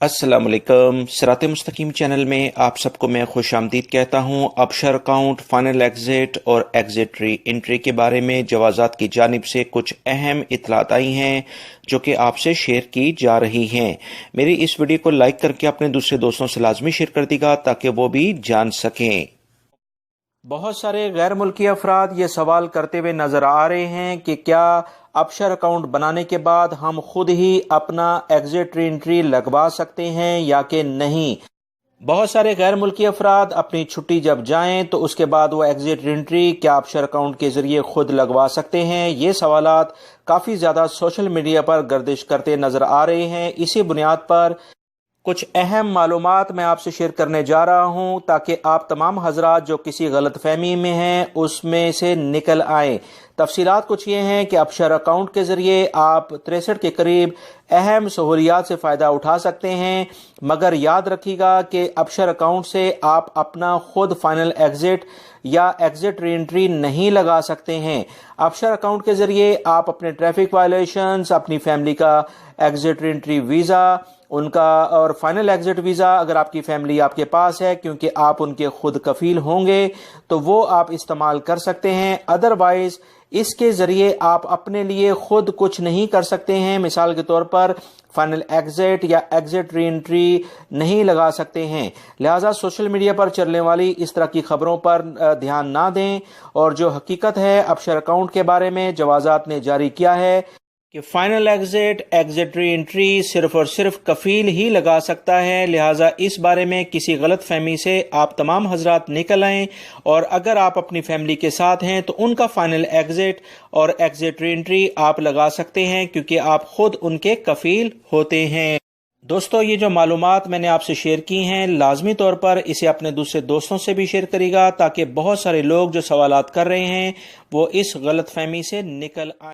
अस्सलाम वालेकुम। सिरात मुस्तकीम चैनल में आप सबको मैं खुश आमदीद कहता हूँ। अपशर अकाउंट, फाइनल एग्जिट और एग्जिट री एंट्री के बारे में जवाजात की जानिब से कुछ अहम इतलात आई हैं जो कि आपसे शेयर की जा रही हैं। मेरी इस वीडियो को लाइक करके अपने दूसरे दोस्तों से लाजमी शेयर कर दीगा ताकि वो भी जान सकें। बहुत सारे गैर मुल्की अफराद ये सवाल करते हुए नजर आ रहे हैं कि क्या अपशर अकाउंट बनाने के बाद हम खुद ही अपना एग्जिट री एंट्री लगवा सकते हैं या कि नहीं। बहुत सारे गैर मुल्की अफराद अपनी छुट्टी जब जाएं तो उसके बाद वो एग्जिट री एंट्री क्या अपशर अकाउंट के जरिए खुद लगवा सकते हैं। ये सवालात काफ़ी ज़्यादा सोशल मीडिया पर गर्दिश करते नजर आ रहे हैं। इसी बुनियाद पर कुछ अहम मालूमात मैं आपसे शेयर करने जा रहा हूं ताकि आप तमाम हजरात जो किसी गलत फहमी में हैं उसमें से निकल आएँ। तफसीलात कुछ ये हैं कि अपशर अकाउंट के ज़रिए आप 63 के करीब अहम सहूलियात से फ़ायदा उठा सकते हैं, मगर याद रखिएगा कि अपशर अकाउंट से आप अपना खुद फाइनल एग्जिट या एग्जिट री एंट्री नहीं लगा सकते हैं। अपशर अकाउंट के ज़रिए आप अपने ट्रैफिक वायलेशंस, अपनी फैमिली का एग्जिट री एंट्री वीज़ा, उनका और फाइनल एग्जिट वीज़ा अगर आपकी फैमिली आपके पास है, क्योंकि आप उनके खुद कफील होंगे, तो वो आप इस्तेमाल कर सकते हैं। अदरवाइज इसके ज़रिए आप अपने लिए खुद कुछ नहीं कर सकते हैं। मिसाल के तौर पर फाइनल एग्जिट या एग्जिट री एंट्री नहीं लगा सकते हैं। लिहाजा सोशल मीडिया पर चलने वाली इस तरह की खबरों पर ध्यान ना दें और जो हकीकत है अपशर अकाउंट के बारे में जवाजात ने जारी किया है कि final exit, exit re entry सिर्फ और सिर्फ कफील ही लगा सकता है। लिहाजा इस बारे में किसी गलत फहमी से आप तमाम हजरात निकल आएं और अगर आप अपनी फैमिली के साथ हैं तो उनका फाइनल एग्जिट और एग्जिट री एंट्री आप लगा सकते हैं, क्योंकि आप खुद उनके कफील होते हैं। दोस्तों, ये जो मालूमात मैंने आपसे शेयर की हैं, लाजमी तौर पर इसे अपने दूसरे दोस्तों से भी शेयर करेगा ताकि बहुत सारे लोग जो सवालात कर रहे हैं वो इस गलत फहमी से निकल आए।